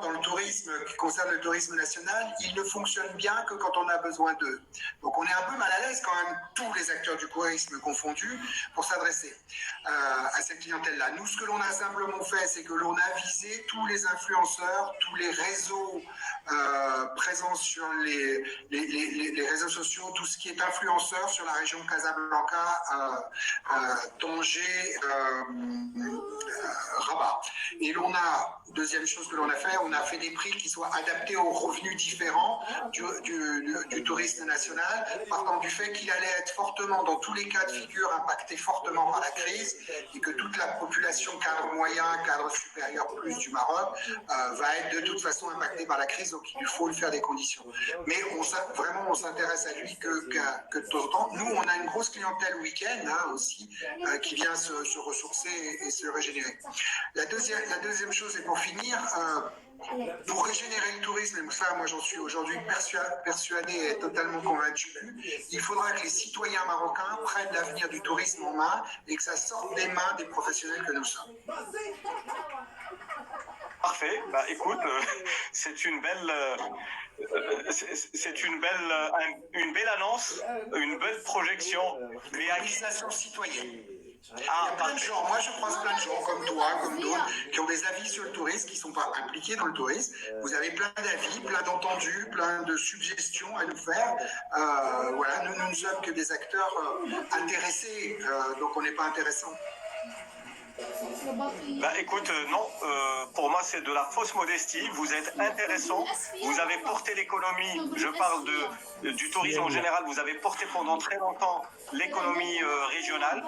dans le tourisme, qui concerne le tourisme national, ils ne fonctionnent bien que quand on a besoin d'eux. Donc on est un peu mal à l'aise quand même, tous les acteurs du tourisme confondus, pour s'adresser à cette clientèle-là. Nous, ce que l'on a simplement fait, c'est que l'on a visé tous les influenceurs, tous les réseaux présents sur les réseaux sociaux, tout ce qui est influenceur sur la région de Casablanca, Tanger, Rabat. Et l'on a, deuxième chose que l'on a fait, on a fait des prix qui soient adaptés aux revenus différents du tourisme national, partant du fait qu'il allait être fortement, dans tous les cas de figure, impacté fortement par la crise, et que toute la population cadre moyen, cadre supérieur plus du Maroc, va être de toute façon impactée par la crise, donc il faut lui faire des conditions. Mais vraiment, on s'intéresse à lui que de temps en temps. Nous, on a une grosse clientèle week-end aussi, qui vient se ressourcer et se régénérer. La deuxième chose, et pour finir, pour régénérer le tourisme, et ça, moi j'en suis aujourd'hui persuadé et totalement convaincu, il faudra que les citoyens marocains prennent l'avenir du tourisme en main et que ça sorte des mains des professionnels que nous sommes. Parfait. Bah écoute, c'est une belle une belle annonce, une belle projection. Réalisation citoyenne. Il y a plein de gens, moi je croise plein de gens comme toi, comme d'autres, qui ont des avis sur le tourisme, qui ne sont pas impliqués dans le tourisme. Vous avez plein d'avis, plein d'entendus, plein de suggestions à nous faire. Voilà, nous ne sommes que des acteurs intéressés, donc on n'est pas intéressants. Bah écoute, non, pour moi c'est de la fausse modestie, vous êtes intéressant, vous avez porté l'économie, je parle du tourisme en général, vous avez porté pendant très longtemps l'économie régionale.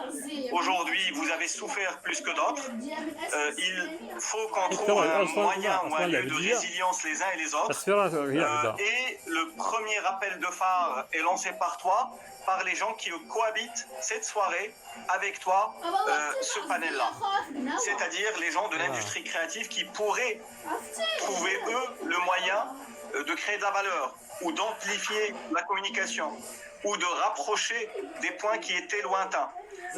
Aujourd'hui, vous avez souffert plus que d'autres. Il faut qu'on trouve un moyen ou un lieu de résilience les uns et les autres. Et le premier appel de phare est lancé par toi, par les gens qui cohabitent cette soirée avec toi, ce panel-là. C'est-à-dire les gens de l'industrie créative qui pourraient trouver, eux, le moyen de créer de la valeur ou d'amplifier la communication ou de rapprocher des points qui étaient lointains.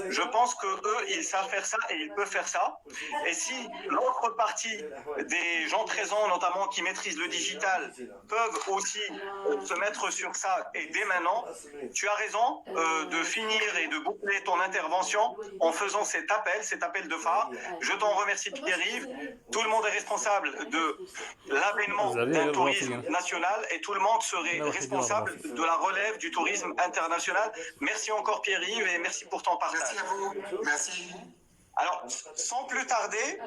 Je pense que eux, ils savent faire ça et ils peuvent faire ça. Et si l'autre partie des gens présents, notamment qui maîtrisent le digital, peuvent aussi se mettre sur ça et dès maintenant, tu as raison de finir et de boucler ton intervention en faisant cet appel de phare. Je t'en remercie Pierre-Yves. Tout le monde est responsable de l'avènement d'un tourisme national et tout le monde serait responsable de la relève du tourisme international. Merci encore Pierre-Yves et merci pour ton partage. Merci à vous. Merci. Alors, sans plus tarder,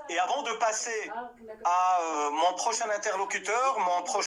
et avant de passer à mon prochain interlocuteur, mon prochain